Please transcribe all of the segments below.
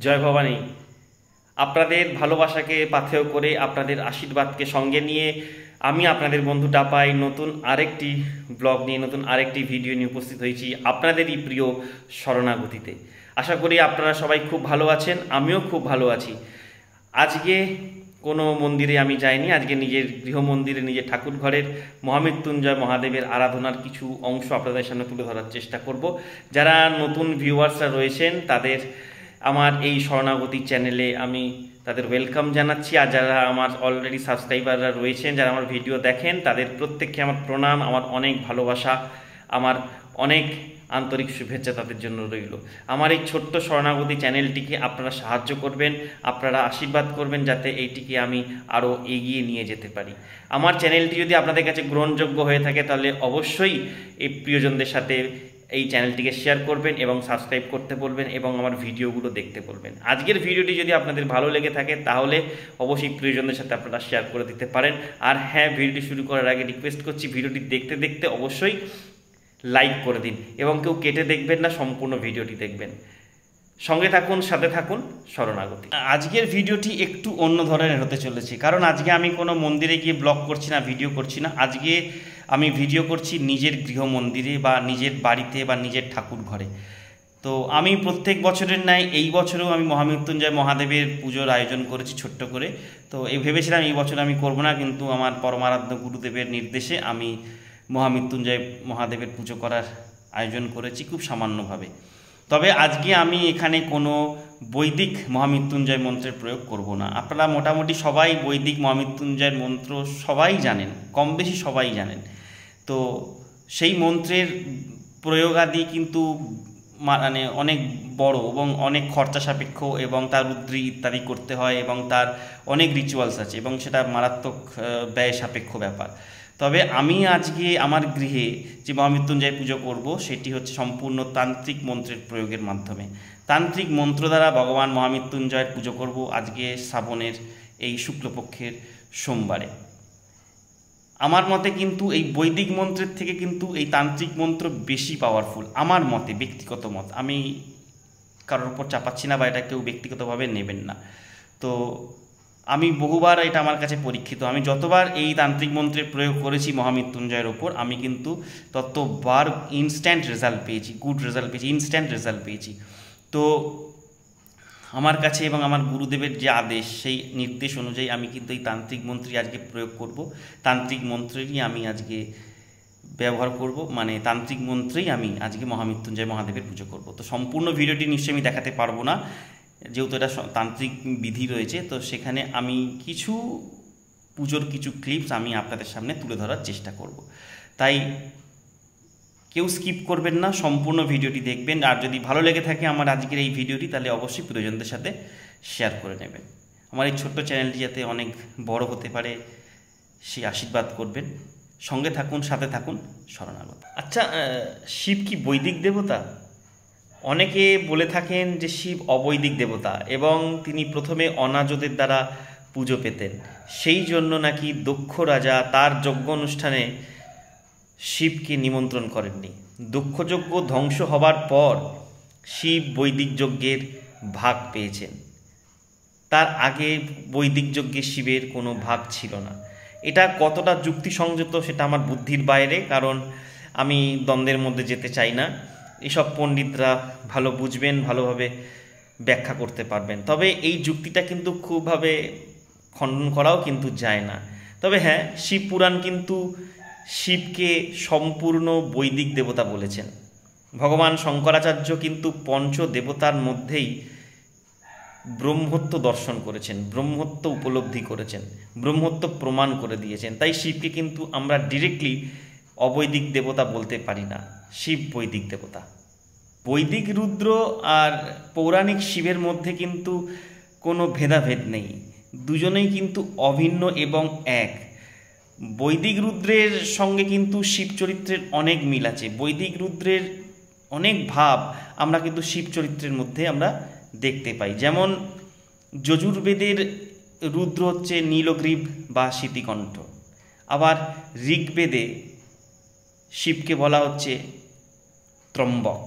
জয় ভবানী। আপনাদের ভালোবাসাকে পাথেয় করে, আপনাদের আশীর্বাদকে সঙ্গে নিয়ে আমি আপনাদের বন্ধু টাপাই নতুন আরেকটি ব্লগ নিয়ে, নতুন আরেকটি ভিডিও নিয়ে উপস্থিত হয়েছি আপনাদেরই প্রিয় শরণাগতিতে। আশা করি আপনারা সবাই খুব ভালো আছেন, আমিও খুব ভালো আছি। আজকে কোনো মন্দিরে আমি যাইনি, আজকে নিজের গৃহ মন্দিরে, নিজের ঠাকুর ঘরের মহামৃত্যুঞ্জয় মহাদেবের আরাধনার কিছু অংশ আপনাদের সামনে তুলে ধরার চেষ্টা করব। যারা নতুন ভিউয়ার্সরা রয়েছেন তাদের আমার এই শরণাগতি চ্যানেলে আমি তাদের ওয়েলকাম জানাচ্ছি, আর যারা আমার অলরেডি সাবস্ক্রাইবাররা রয়েছেন, যারা আমার ভিডিও দেখেন, তাদের প্রত্যেককে আমার প্রণাম, আমার অনেক ভালোবাসা, আমার অনেক আন্তরিক শুভেচ্ছা তাদের জন্য রইল। আমার এই ছোট্ট শরণাগতি চ্যানেলটিকে আপনারা সাহায্য করবেন, আপনারা আশীর্বাদ করবেন যাতে এইটিকে আমি আরও এগিয়ে নিয়ে যেতে পারি। আমার চ্যানেলটি যদি আপনাদের কাছে গ্রহণযোগ্য হয়ে থাকে তাহলে অবশ্যই এই প্রিয়জনদের সাথে এই চ্যানেলটিকে শেয়ার করবেন এবং সাবস্ক্রাইব করতে বলবেন এবং আমার ভিডিওগুলো দেখতে বলবেন। আজকের ভিডিওটি যদি আপনাদের ভালো লেগে থাকে তাহলে অবশ্যই প্রিয়জনদের সাথে আপনারা শেয়ার করে দিতে পারেন। আর হ্যাঁ, ভিডিওটি শুরু করার আগে রিকোয়েস্ট করছি, ভিডিওটি দেখতে দেখতে অবশ্যই লাইক করে দিন এবং কেউ কেটে দেখবেন না, সম্পূর্ণ ভিডিওটি দেখবেন। সঙ্গে থাকুন, সাথে থাকুন, শরণাগতি। আজকের ভিডিওটি একটু অন্য ধরনের হতে চলেছে, কারণ আজকে আমি কোনো মন্দিরে গিয়ে ব্লগ করছি না, ভিডিও করছি না। আজকে আমি ভিডিও করছি নিজের গৃহ মন্দিরে বা নিজের বাড়িতে বা নিজের ঠাকুর ঘরে। তো আমি প্রত্যেক বছরের ন্যায় এই বছরেও আমি মহামৃত্যুঞ্জয় মহাদেবের পুজোর আয়োজন করেছি ছোট্ট করে। তো এই ভেবেছিলাম এই বছর আমি করব না, কিন্তু আমার পরমারাধ্য গুরুদেবের নির্দেশে আমি মহামৃত্যুঞ্জয় মহাদেবের পুজো করার আয়োজন করেছি খুব সামান্যভাবে। তবে আজকে আমি এখানে কোনো বৈদিক মহামৃত্যুঞ্জয় মন্ত্রের প্রয়োগ করব না। আপনারা মোটামুটি সবাই বৈদিক মহামৃত্যুঞ্জয়ের মন্ত্র সবাই জানেন, কম বেশি সবাই জানেন। তো সেই মন্ত্রের প্রয়োগাদি কিন্তু মানে অনেক বড় এবং অনেক খরচা সাপেক্ষ, এবং তার রুদ্রি ইত্যাদি করতে হয় এবং তার অনেক রিচুয়ালস আছে এবং সেটা মারাত্মক ব্যয় সাপেক্ষ ব্যাপার। তবে আমি আজকে আমার গৃহে যে মহামৃত্যুঞ্জয় পুজো করব সেটি হচ্ছে সম্পূর্ণ তান্ত্রিক মন্ত্রের প্রয়োগের মাধ্যমে। তান্ত্রিক মন্ত্র দ্বারা ভগবান মহামৃত্যুঞ্জয়ের পুজো করব আজকে শ্রাবণের এই শুক্লপক্ষের সোমবারে। আমার মতে কিন্তু এই বৈদিক মন্ত্রের থেকে কিন্তু এই তান্ত্রিক মন্ত্র বেশি পাওয়ারফুল, আমার মতে, ব্যক্তিগত মত। আমি কারোর উপর চাপাচ্ছি না বা এটা কেউ ব্যক্তিগতভাবে নেবেন না। তো আমি বহুবার এটা আমার কাছে পরীক্ষিত, আমি যতবার এই তান্ত্রিক মন্ত্রের প্রয়োগ করেছি মহামৃত্যুঞ্জয়ের ওপর আমি কিন্তু ততবার ইনস্ট্যান্ট রেজাল্ট পেয়েছি, গুড রেজাল্ট পেয়েছি, ইনস্ট্যান্ট রেজাল্ট পেয়েছি। তো আমার কাছে এবং আমার গুরুদেবের যে আদেশ, সেই নির্দেশ অনুযায়ী আমি কিন্তু এই তান্ত্রিক মন্ত্রই আজকে প্রয়োগ করব, তান্ত্রিক মন্ত্রেরই আমি আজকে ব্যবহার করব, মানে তান্ত্রিক মন্ত্রেই আমি আজকে মহামৃত্যুঞ্জয় মহাদেবের পুজো করব। তো সম্পূর্ণ ভিডিওটি নিশ্চয়ই আমি দেখাতে পারবো না, যেহেতু এটা তান্ত্রিক বিধি রয়েছে। তো সেখানে আমি কিছু পুজোর কিছু ক্লিপস আমি আপনাদের সামনে তুলে ধরার চেষ্টা করব। তাই কেউ স্কিপ করবেন না, সম্পূর্ণ ভিডিওটি দেখবেন। আর যদি ভালো লেগে থাকে আমার আজকের এই ভিডিওটি তাহলে অবশ্যই প্রিয়জনদের সাথে শেয়ার করে নেবেন। আমার এই ছোট্ট চ্যানেলটি যাতে অনেক বড় হতে পারে সেই আশীর্বাদ করবেন। সঙ্গে থাকুন, সাথে থাকুন, শরণাগত। আচ্ছা, শিব কি বৈদিক দেবতা? অনেকে বলে থাকেন যে শিব অবৈদিক দেবতা এবং তিনি প্রথমে অনাজদের দ্বারা পুজো পেতেন, সেই জন্য নাকি দক্ষ রাজা তার যজ্ঞ অনুষ্ঠানে শিবকে নিমন্ত্রণ করেননি। দক্ষযজ্ঞ ধ্বংস হবার পর শিব বৈদিক যজ্ঞের ভাগ পেয়েছেন, তার আগে বৈদিক যজ্ঞে শিবের কোনো ভাগ ছিল না। এটা কতটা যুক্তিসঙ্গত সেটা আমার বুদ্ধির বাইরে, কারণ আমি দ্বন্দ্বের মধ্যে যেতে চাই না। এসব পণ্ডিতরা ভালো বুঝবেন, ভালোভাবে ব্যাখ্যা করতে পারবেন। তবে এই যুক্তিটা কিন্তু খুবভাবে খণ্ডন করাও কিন্তু যায় না। তবে হ্যাঁ, শিব পুরাণ কিন্তু শিবকে সম্পূর্ণ বৈদিক দেবতা বলেছেন। ভগবান শঙ্করাচার্য কিন্তু পঞ্চ দেবতার মধ্যেই ব্রহ্মত্ব দর্শন করেছেন, ব্রহ্মত্ব উপলব্ধি করেছেন, ব্রহ্মত্ব প্রমাণ করে দিয়েছেন। তাই শিবকে কিন্তু আমরা ডিরেক্টলি অবৈদিক দেবতা বলতে পারি না, শিব বৈদিক দেবতা। বৈদিক রুদ্র আর পৌরাণিক শিবের মধ্যে কিন্তু কোনো ভেদাভেদ নেই, দুজনেই কিন্তু অভিন্ন এবং এক। বৈদিক রুদ্রের সঙ্গে কিন্তু শিব চরিত্রের অনেক মিল আছে, বৈদিক রুদ্রের অনেক ভাব আমরা কিন্তু শিব চরিত্রের মধ্যে আমরা দেখতে পাই। যেমন যজুর্বেদের রুদ্র হচ্ছে নীলগ্রীব বা শীতিকণ্ঠ, আবার ঋগ্বেদে শিবকে বলা হচ্ছে ত্রম্বক।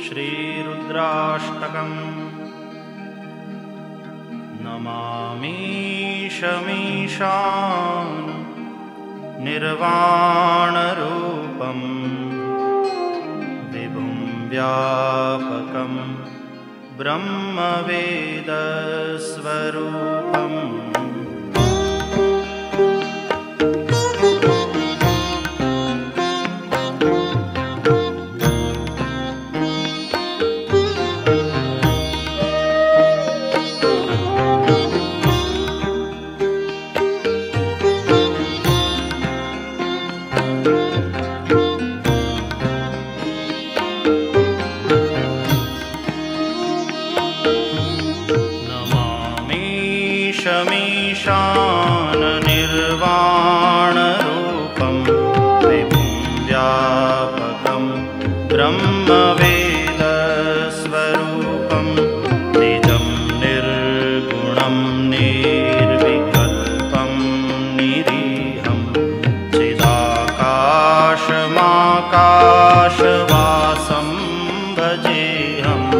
श्रीरुद्राष्टकम्। नमामि शमीशान निर्वाणरूपं विभुं व्यापकं ब्रह्मवेदस्वरूपम्। शमीशान निर्वाणरूपं विभुं व्यापकं ब्रह्मवेदस्वरूपं निजं निर्गुणं निर्विकल्पं निरीहं चिदाकाशमाकाशवासं भजेऽहम्।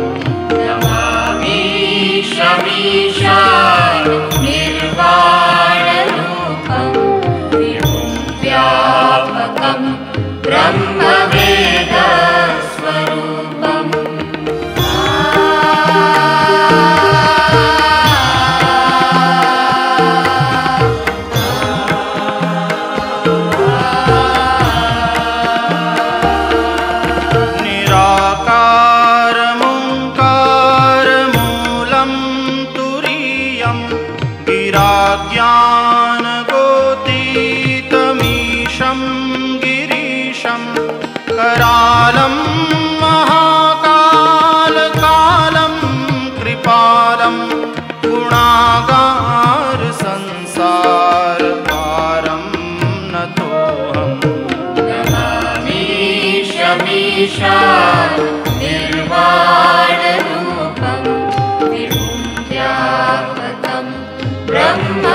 नमामि शमीशान निर्वाणरूपं विभुं व्यापकं ब्रह्मवेदस्वरूपम्। निराकारमुङ्कारमूलं तुरीयं गिराज्ञानगोतीतमीशं गिरीशं करालं महाकालकालं कृपालं गुणागारसंसारपारं नतोऽहम्। नमामि शमीशान निर्वाणरूपं विभुं व्यापकं ब्रह्मवेदस्वरूपम्।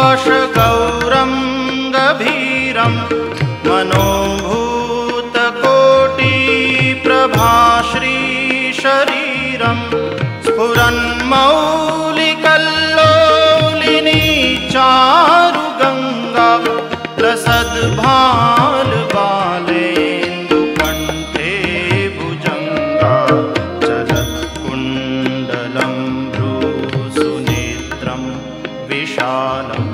तुषाराद्रिसङ्काशगौरं गभीरं मनोभूतकोटिप्रभाश्रीशरीरं स्फुरन्मौलिकल्लोलिनी चारुगङ्गा लसद्भालबालेन्दुकण्ठे भुजङ्गा चलत्कुण्डलं भ्रूसुनेत्रं विशालं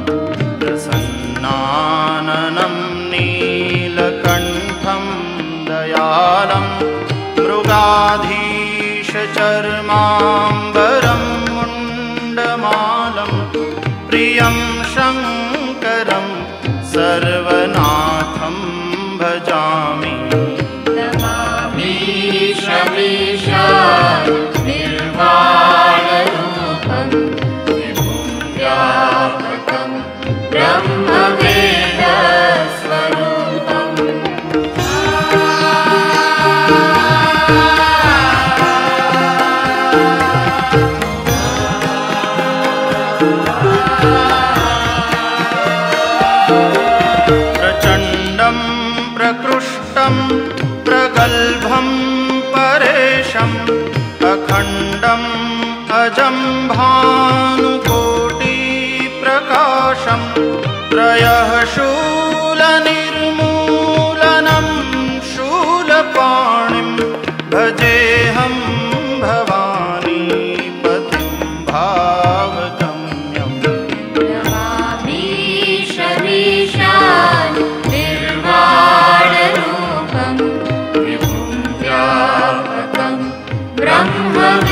प्रसन्नाननं नीलकण्ठं दयालं मृगाधीशचर्माम्बरं मुण्डमालं प्रियं शङ्करं सर्वनाथं भजामि। नमामि शमीशान निर्वाणरूपं विभुं व्यापकं ब्रह्मवेदस्वरूपम्। प्रचण्डं प्रकृष्टं प्रगल्भं परेशम् अखण्डम् अजं भानुकोटिप्रकाशं त्रयः शूलनिर्मूलनं शूलपाणिं भजेऽहं भवानीपतिं भावगम्यम्। नमामि शमीशान निर्वाणरूपं विभुं व्यापकं ब्रह्मवेदस्वरूपम्।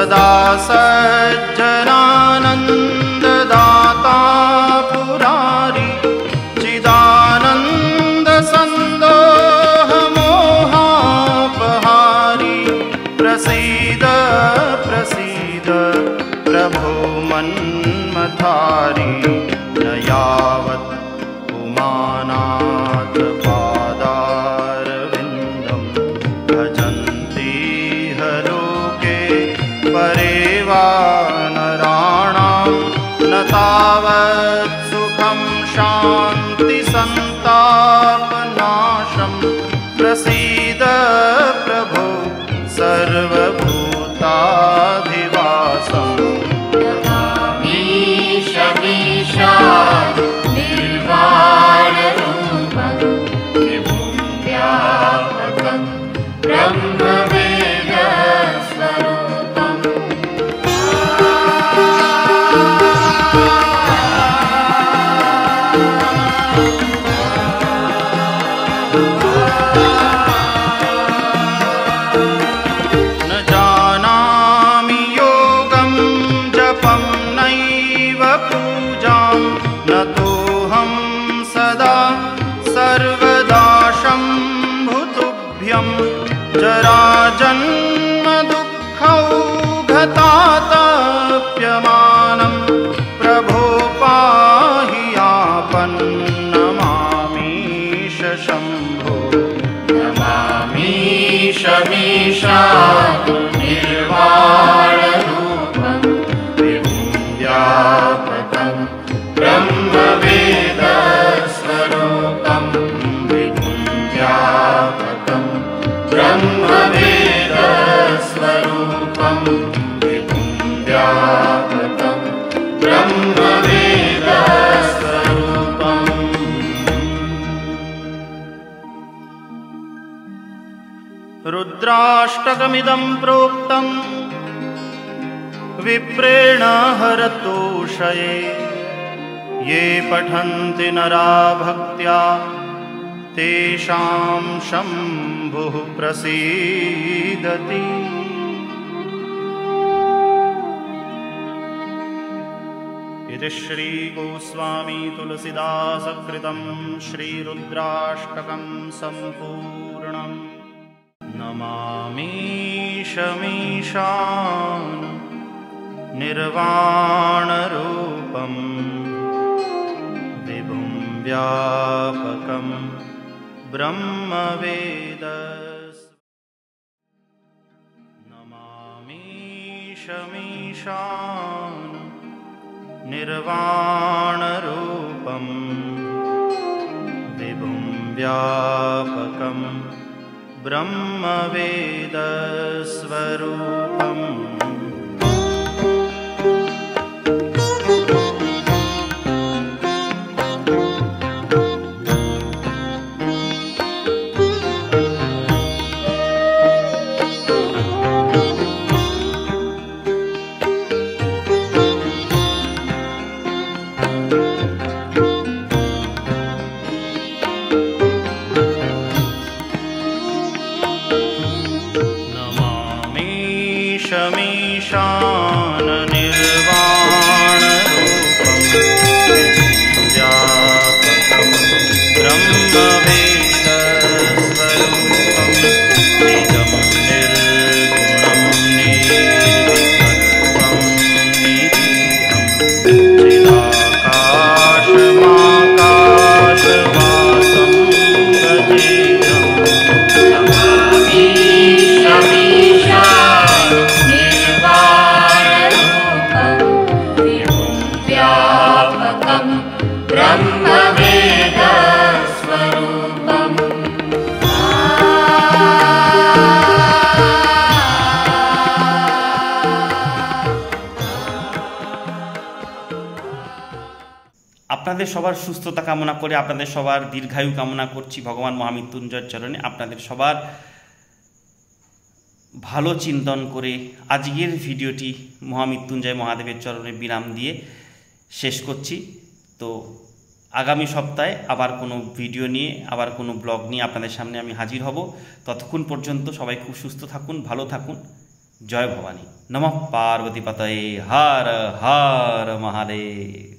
सदा सज्जनानन्ददाता पुरारी चिदानन्द सन्दोहमोहापहारी प्रसीद प्रसीद प्रभो मन्मथारी न यावत् उमानाथ पादारविन्दं भजन्ति लोके परे वा नराणां न तावत् सुखं शान्ति सन्तापनाशं प्रसीद प्रभो सर्वभूताधिवासम् मीशमीशा निर्वाणरूपं विभुं व्यापकं ब्रह्मवेदस्वरूपम् न जानामि योगं जपं नैव पूजां न तोऽहं सदा सर्वदा शम्भुतुभ्यं जराजन्म दुःखौघतातप्यमानं प्रभो पाहि आपन्नमामीश शम्भो नमामीशमीशा निर्वाणरूपं विभुं व्यापकं ब्रह्मवेदस्वरूपं विभुं व्यापकं ब्रह्मवेदस्वरूपं विभुं व्यापकं ब्रह्मवेदस्वरूपम् रुद्राष्टकमिदं प्रोक्तं विप्रेण हरतोषये ये पठन्ति नरा भक्त्या तेषां शम्भुः प्रसीदति। इति श्रीगोस्वामी तुलसीदासकृतं श्रीरुद्राष्टकं सम्पूर्णम्। नमामीशमीशान् निर्वाणरूपं विभुं व्यापकं ब्रह्मवेदस् नमामीशमीशान् निर्वाणरूपं विभुं व्यापकं ब्रह्मवेदस्वरूपम्। शमीशान निर्वाणरूपं व्यापकं ब्रह्मवेदस्वरूपं निजं निर्गुणं निर्विकल्पं निरीहं चिदाकाशमाकाशवासं भजेऽहम्। नमामीशमीशा निर्वाणरूपं विभुं व्यापकं ब्रह्मवेदस्वरूपम्। আপনাদের সবার সুস্থতা কামনা করে, আপনাদের সবার দীর্ঘায়ু কামনা করছি ভগবান মহামৃত্যুঞ্জয়ের চরণে। আপনাদের সবার ভালো চিন্তন করে আজকের ভিডিওটি মহামৃত্যুঞ্জয় মহাদেবের চরণে বিরাম দিয়ে শেষ করছি। তো আগামী সপ্তাহে আবার কোনো ভিডিও নিয়ে, আবার কোনো ব্লগ নিয়ে আপনাদের সামনে আমি হাজির হব। ততক্ষণ পর্যন্ত সবাই খুব সুস্থ থাকুন, ভালো থাকুন। জয় ভবানী। নমঃ পার্বতী পতয়ে, হর হর মহাদেব।